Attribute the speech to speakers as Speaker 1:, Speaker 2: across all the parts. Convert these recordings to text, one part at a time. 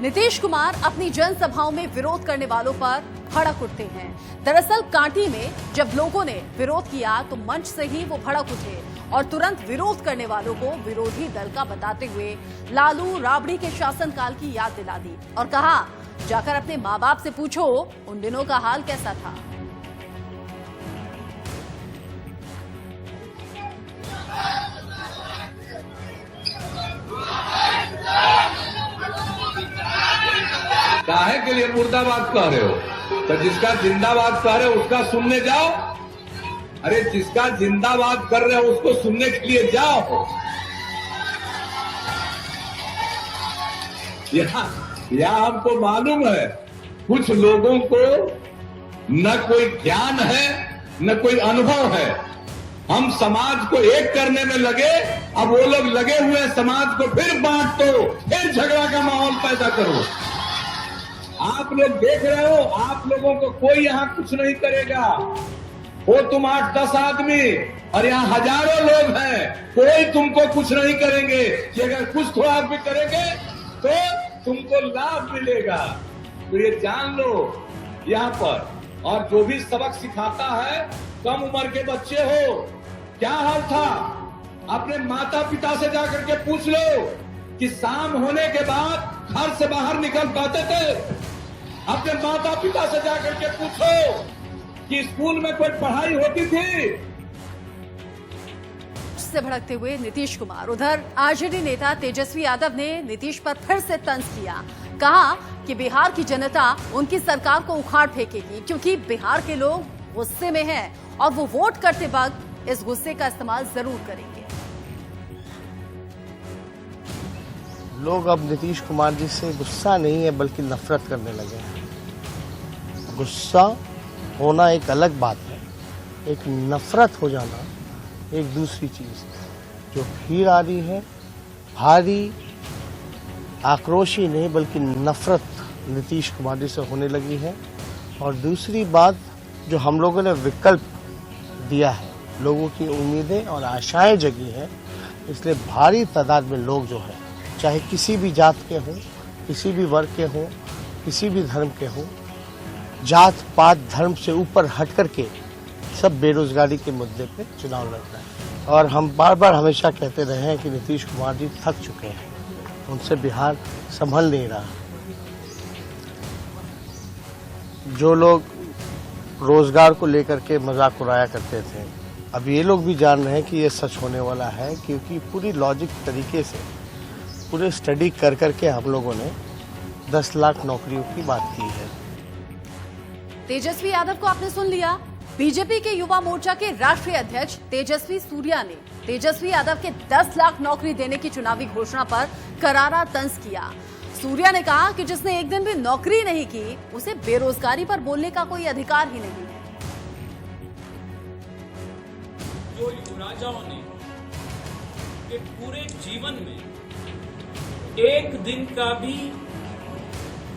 Speaker 1: नीतीश कुमार अपनी जनसभाओं में विरोध करने वालों पर भड़क उठते हैं। दरअसल कांटी में जब लोगों ने विरोध किया तो मंच से ही वो भड़क उठे और तुरंत विरोध करने वालों को विरोधी दल का बताते हुए लालू राबड़ी के शासनकाल की याद दिला दी और कहा, जाकर अपने माँ बाप से पूछो उन दिनों का हाल कैसा था।
Speaker 2: काहे के लिए मुर्दाबाद कह रहे हो? तो जिसका जिंदाबाद कह रहे हो उसका सुनने जाओ। अरे जिसका जिंदाबाद कर रहे हो उसको सुनने के लिए जाओ। यहाँ हमको मालूम है कुछ लोगों को न कोई ज्ञान है न कोई अनुभव है। हम समाज को एक करने में लगे, अब वो लोग लगे हुए समाज को फिर बांट दो, फिर झगड़ा का माहौल पैदा करो। आप लोग देख रहे हो, आप लोगों को कोई यहाँ कुछ नहीं करेगा। वो तुम 8-10 आदमी और यहाँ हजारों लोग हैं, कोई तुमको कुछ नहीं करेंगे। कि अगर कुछ थोड़ा भी करेंगे तो तुमको लाभ मिलेगा, तो ये जान लो यहाँ पर। और जो भी सबक सिखाता है, कम उम्र के बच्चे हो, क्या हाल था अपने माता पिता से जाकर के पूछ लो कि शाम होने के बाद घर से बाहर निकल पाते थे। अपने माता पिता से जाकर के पूछो कि स्कूल में कोई पढ़ाई होती थी।
Speaker 1: से भड़कते हुए नीतीश कुमार। उधर आरजेडी नेता तेजस्वी यादव ने नीतीश पर फिर से तंज किया। कहा कि बिहार की जनता उनकी सरकार को उखाड़ फेंकेगी क्योंकि बिहार के लोग गुस्से में हैं और वो वोट करते वक्त इस गुस्से का इस्तेमाल जरूर करेंगे।
Speaker 3: लोग अब नीतीश कुमार जी से गुस्सा नहीं है बल्कि नफरत करने लगे हैं। गुस्सा होना एक अलग बात है, एक नफरत हो जाना एक दूसरी चीज है। जो भीड़ आ रही है, भारी आक्रोशी नहीं बल्कि नफरत नीतीश कुमार जी से होने लगी है। और दूसरी बात, जो हम लोगों ने विकल्प दिया है, लोगों की उम्मीदें और आशाएं जगी हैं, इसलिए भारी तादाद में लोग जो है, चाहे किसी भी जात के हों, किसी भी वर्ग के हों, किसी भी धर्म के हों, जात पात धर्म से ऊपर हट करके सब बेरोजगारी के मुद्दे पे चुनाव लड़ रहे हैं। और हम बार बार हमेशा कहते रहे हैं कि नीतीश कुमार जी थक चुके हैं, उनसे बिहार संभल नहीं रहा। जो लोग रोजगार को लेकर के मजाक उड़ाया करते थे, अब ये लोग भी जान रहे हैं कि ये सच होने वाला है, क्योंकि पूरी लॉजिक तरीके से पूरे स्टडी कर करके हम लोगों ने 10 लाख नौकरियों की बात की है।
Speaker 1: तेजस्वी यादव को आपने सुन लिया। बीजेपी के युवा मोर्चा के राष्ट्रीय अध्यक्ष तेजस्वी सूर्या ने तेजस्वी यादव के 10 लाख नौकरी देने की चुनावी घोषणा पर करारा तंज किया। सूर्या ने कहा कि जिसने एक दिन भी नौकरी नहीं की, उसे बेरोजगारी पर बोलने का कोई अधिकार ही नहीं है।
Speaker 4: जो युवराजाओं ने पूरे जीवन में एक दिन का भी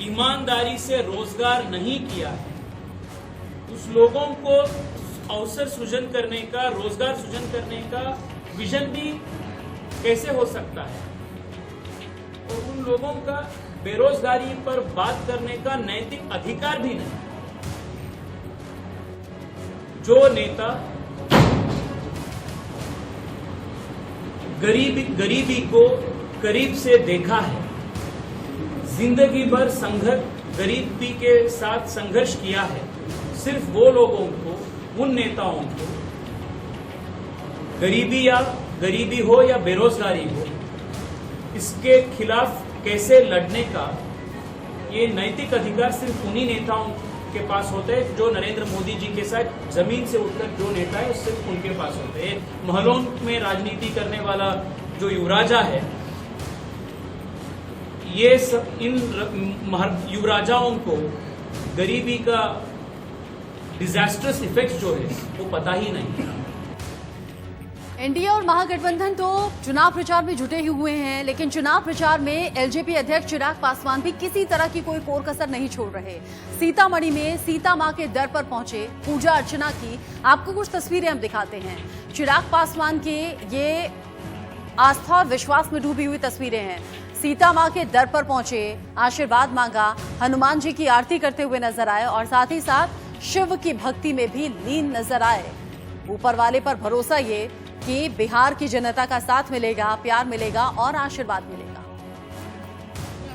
Speaker 4: ईमानदारी से रोजगार नहीं किया है, उस लोगों को अवसर सृजन करने का, रोजगार सृजन करने का विजन भी कैसे हो सकता है? और उन लोगों का बेरोजगारी पर बात करने का नैतिक अधिकार भी नहीं। जो नेता गरीबी को करीब से देखा है, जिंदगी भर गरीबी के साथ संघर्ष किया है, सिर्फ वो लोगों को, उन नेताओं को गरीबी हो या बेरोजगारी हो, इसके खिलाफ कैसे लड़ने का ये नैतिक अधिकार सिर्फ उन्हीं नेताओं के पास होते हैं जो नरेंद्र मोदी जी के साथ जमीन से उठकर जो नेता है सिर्फ उनके पास होते हैं। महलों में राजनीति करने वाला जो युवराजा है, ये सब इन युवराजाओं को गरीबी का डिजास्टर्स इफेक्ट जो है वो पता ही नहीं।
Speaker 1: एनडीए और महागठबंधन तो चुनाव प्रचार में जुटे ही हुए हैं, लेकिन चुनाव प्रचार में एलजेपी अध्यक्ष चिराग पासवान भी किसी तरह की कोई कोर कसर नहीं छोड़ रहे। सीतामढ़ी में सीता मां के दर पर पहुंचे, पूजा अर्चना की। आपको कुछ तस्वीरें हम दिखाते हैं। चिराग पासवान के ये आस्था और विश्वास में डूबी हुई तस्वीरें हैं। सीता मां के दर पर पहुंचे, आशीर्वाद मांगा, हनुमान जी की आरती करते हुए नजर आए और साथ ही साथ शिव की भक्ति में भी लीन नजर आए। ऊपर वाले पर भरोसा ये कि बिहार की जनता का साथ मिलेगा, प्यार मिलेगा और आशीर्वाद मिलेगा।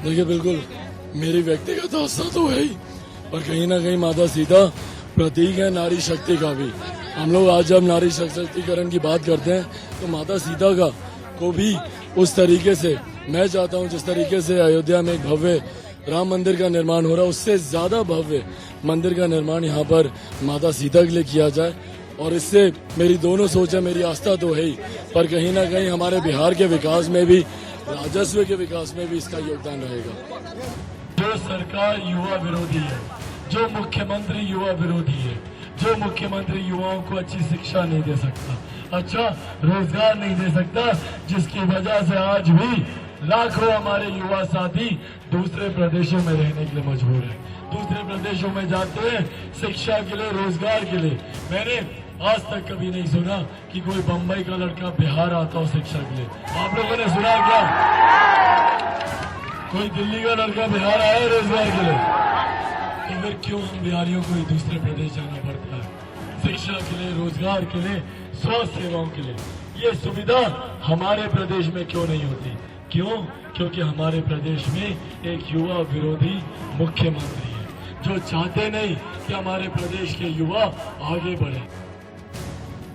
Speaker 5: देखिए, बिल्कुल मेरी व्यक्तिगत आस्था तो है ही, पर कहीं ना कहीं माता सीता प्रतीक है नारी शक्ति का भी। हम लोग आज जब नारी सशक्तिकरण की बात करते हैं तो माता सीता का को भी उस तरीके से मैं चाहता हूं, जिस तरीके से अयोध्या में एक भव्य राम मंदिर का निर्माण हो रहा है, उससे ज्यादा भव्य मंदिर का निर्माण यहाँ पर माता सीता के लिए किया जाए। और इससे मेरी दोनों सोच है, मेरी आस्था तो है ही, पर कहीं ना कहीं हमारे बिहार के विकास में भी, राजस्व के विकास में भी इसका योगदान रहेगा।
Speaker 6: जो सरकार युवा विरोधी है, जो मुख्यमंत्री युवा विरोधी है, जो मुख्यमंत्री युवाओं को अच्छी शिक्षा नहीं दे सकता, अच्छा रोजगार नहीं दे सकता, जिसकी वजह से आज भी लाखों हमारे युवा साथी दूसरे प्रदेशों में रहने के लिए मजबूर है, दूसरे प्रदेशों में जाते हैं शिक्षा के लिए, रोजगार के लिए। मैंने आज तक कभी नहीं सुना कि कोई बम्बई का लड़का बिहार आता हो शिक्षा के लिए। आप लोगों ने सुना क्या? कोई दिल्ली का लड़का बिहार आया रोजगार के लिए? तो फिर क्यों हम बिहारियों को दूसरे प्रदेश जाना पड़ता है शिक्षा के लिए, रोजगार के लिए, स्वास्थ्य सेवाओं के लिए? ये सुविधा हमारे प्रदेश में क्यों नहीं होती? क्यों? क्योंकि हमारे प्रदेश में एक युवा विरोधी मुख्यमंत्री है, जो चाहते नहीं कि हमारे प्रदेश के युवा आगे बढ़े।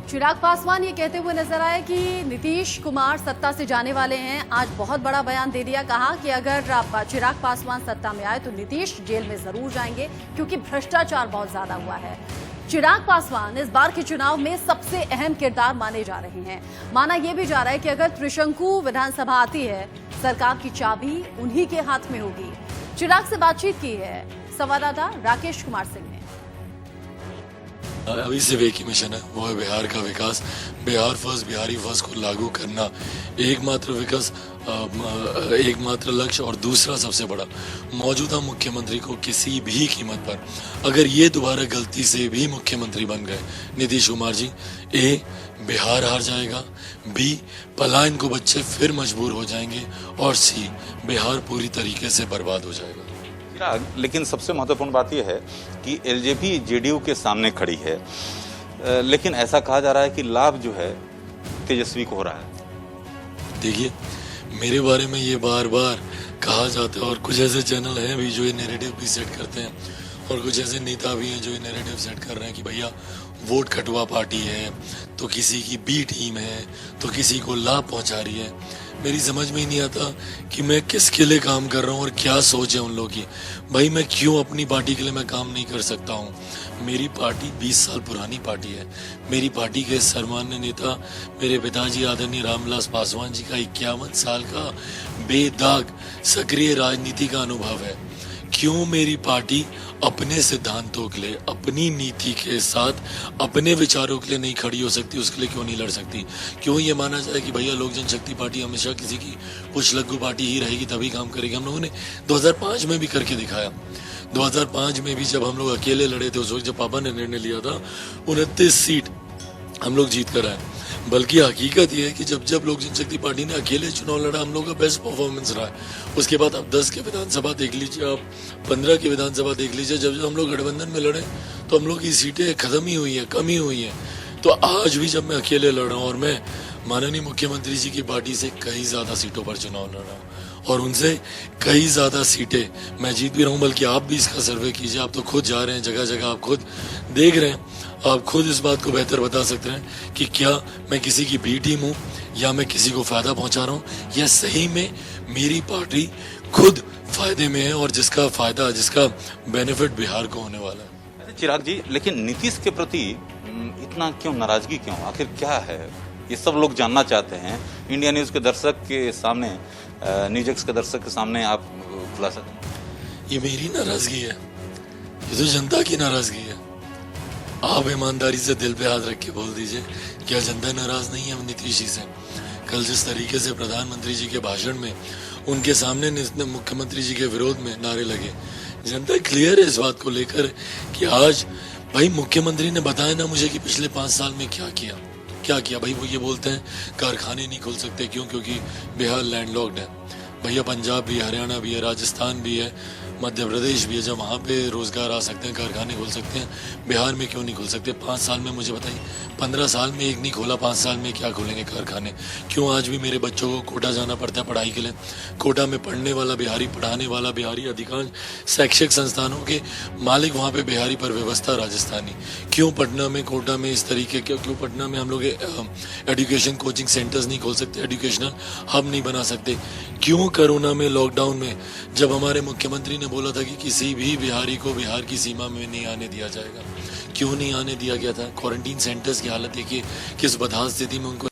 Speaker 1: चिराग पासवान ये कहते हुए नजर आए कि नीतीश कुमार सत्ता से जाने वाले हैं। आज बहुत बड़ा बयान दे दिया, कहा कि अगर चिराग पासवान सत्ता में आए तो नीतीश जेल में जरूर जाएंगे क्योंकि भ्रष्टाचार बहुत ज्यादा हुआ है। चिराग पासवान इस बार के चुनाव में सबसे अहम किरदार माने जा रहे हैं। माना यह भी जा रहा है कि अगर त्रिशंकु विधानसभा आती है, सरकार की चाबी उन्हीं के हाथ में होगी। चिराग से बातचीत की है संवाददाता राकेश कुमार सिंह ने।
Speaker 5: अभी सिर्फ एक ही मिशन है, वो है बिहार का विकास, बिहार फर्स्ट, बिहारी फर्स्ट को लागू करना। एकमात्र लक्ष्य, और दूसरा सबसे बड़ा, मौजूदा मुख्यमंत्री को किसी भी कीमत पर, अगर ये दोबारा गलती से भी मुख्यमंत्री बन गए नीतीश कुमार जी, ए बिहार हार जाएगा, बी पलायन को बच्चे फिर मजबूर हो जाएंगे, और सी बिहार पूरी तरीके से बर्बाद हो जाएगा।
Speaker 7: लेकिन सबसे महत्वपूर्ण बात यह है कि एलजेपी जेडीयू के सामने खड़ी है, लेकिन ऐसा कहा जा रहा है कि लाभ जो है तेजस्वी को हो रहा है।
Speaker 5: देखिए, मेरे बारे में ये बार बार कहा जाता है, और कुछ ऐसे चैनल हैं भी जो ये नैरेटिव भी सेट करते हैं, और कुछ ऐसे नेता भी हैं जो ये नैरेटिव सेट कर रहे हैं कि भैया वोट कटवा पार्टी है, तो किसी की बी टीम है, तो किसी को लाभ पहुंचा रही है। मेरी समझ में ही नहीं आता कि मैं किसके लिए काम कर रहा हूँ और क्या सोच है उन लोगों की। भाई, मैं क्यों अपनी पार्टी के लिए मैं काम नहीं कर सकता हूँ? मेरी पार्टी 20 साल पुरानी पार्टी है। मेरी पार्टी के सर्वमान्य नेता मेरे पिताजी आदरणीय रामविलास पासवान जी का 51 साल का बेदाग सक्रिय राजनीति का अनुभव है। क्यों मेरी पार्टी अपने सिद्धांतों के लिए, अपनी नीति के साथ, अपने विचारों के लिए नहीं खड़ी हो सकती? उसके लिए क्यों नहीं लड़ सकती? क्यों ये माना जाए कि भैया लोक जनशक्ति पार्टी हमेशा किसी की कुछ लघु पार्टी ही रहेगी, तभी काम करेगी? हम लोगों ने 2005 में भी करके दिखाया। 2005 में भी जब हम लोग अकेले लड़े थे, उस वक्त जब पापा ने निर्णय लिया था, 29 सीट हम लोग जीत कर आए। बल्कि हकीकत यह है कि जब लोक जनशक्ति पार्टी ने अकेले चुनाव लड़ा, हम लोग का बेस्ट परफॉर्मेंस रहा है। उसके बाद आप 10 के विधानसभा देख लीजिए, आप 15 की विधानसभा देख लीजिए, जब हम लोग गठबंधन में लड़े तो हम लोग की सीटें खत्म ही हुई हैं, कम ही हुई हैं। तो आज भी जब मैं अकेले लड़ रहा हूँ, और मैं माननीय मुख्यमंत्री जी की पार्टी से कई ज्यादा सीटों पर चुनाव लड़ रहा हूँ, और उनसे कई ज्यादा सीटें मैं जीत भी रहा हूँ। बल्कि आप भी इसका सर्वे कीजिए, आप तो खुद जा रहे हैं जगह जगह, आप खुद देख रहे हैं, आप खुद इस बात को बेहतर बता सकते हैं कि क्या मैं किसी की बी टीम हूँ, या मैं किसी को फायदा पहुंचा रहा हूँ, या सही में मेरी पार्टी खुद फायदे में है, और जिसका फायदा, जिसका बेनिफिट बिहार को होने वाला है।
Speaker 7: चिराग जी, लेकिन नीतीश के प्रति इतना क्यों नाराजगी, क्यों, आखिर क्या है? ये सब लोग जानना चाहते हैं। इंडिया न्यूज के दर्शक के सामने, न्यूज एक्स के दर्शक के सामने आप खुलासा करें।
Speaker 5: ये मेरी नाराजगी है, ये तो जनता की नाराजगी है। आप ईमानदारी से दिल पे हाथ रख के बोल दीजिए, क्या जनता नाराज नहीं है नीतीश जी से? कल जिस तरीके से प्रधानमंत्री जी के भाषण में उनके सामने मुख्यमंत्री जी के विरोध में नारे लगे, जनता क्लियर है इस बात को लेकर कि आज भाई मुख्यमंत्री ने बताया ना मुझे कि पिछले 5 साल में क्या किया भाई। वो ये बोलते हैं कारखाने नहीं खुल सकते, क्यों? क्योंकि बिहार लैंडलॉक्ड है। भैया पंजाब भी है, हरियाणा भी है, राजस्थान भी है, मध्य प्रदेश भी है, जब वहाँ पे रोजगार आ सकते हैं, कारखाने खोल सकते हैं, बिहार में क्यों नहीं खोल सकते? 5 साल में मुझे बताइए, 15 साल में एक नहीं खोला, 5 साल में क्या खोलेंगे कारखाने? क्यों आज भी मेरे बच्चों को कोटा जाना पड़ता है पढ़ाई के लिए? कोटा में पढ़ने वाला बिहारी, पढ़ाने वाला बिहारी, अधिकांश शैक्षिक संस्थानों के मालिक वहाँ पे बिहारी पर व्यवस्था राजस्थानी। क्यों पटना में, कोटा में इस तरीके के, क्यों पटना में हम लोग एजुकेशन कोचिंग सेंटर्स नहीं खोल सकते, एजुकेशनल हब नहीं बना सकते? क्यों कोरोना में, लॉकडाउन में, जब हमारे मुख्यमंत्री ने बोला था कि किसी भी बिहारी को बिहार की सीमा में नहीं आने दिया जाएगा, क्यों नहीं आने दिया गया था? क्वारंटीन सेंटर्स की हालत देखिए, किस बदहाल स्थिति में उनको